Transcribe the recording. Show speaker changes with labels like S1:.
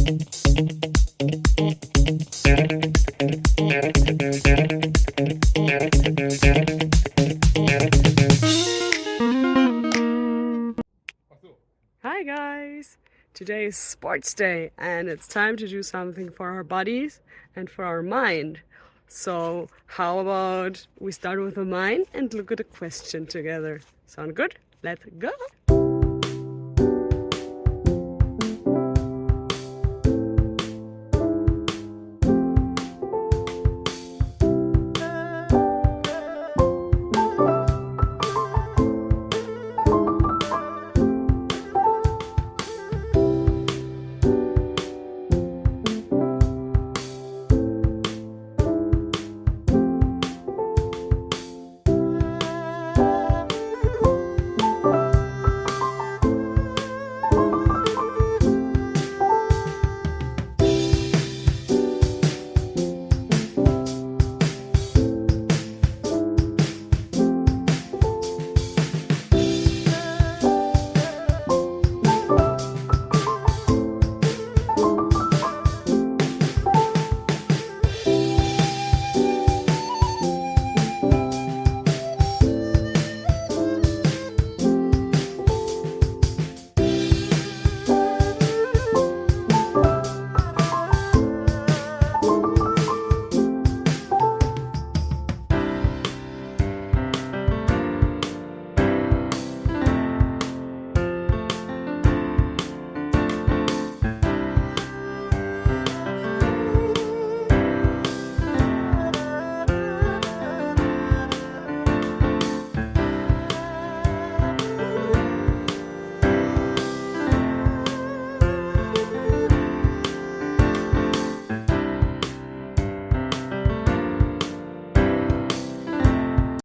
S1: Hi guys! Today is sports day and it's time to do something for our bodies and for our mind. So how about we start with the mind and look at a question together? Sound good? Let's go!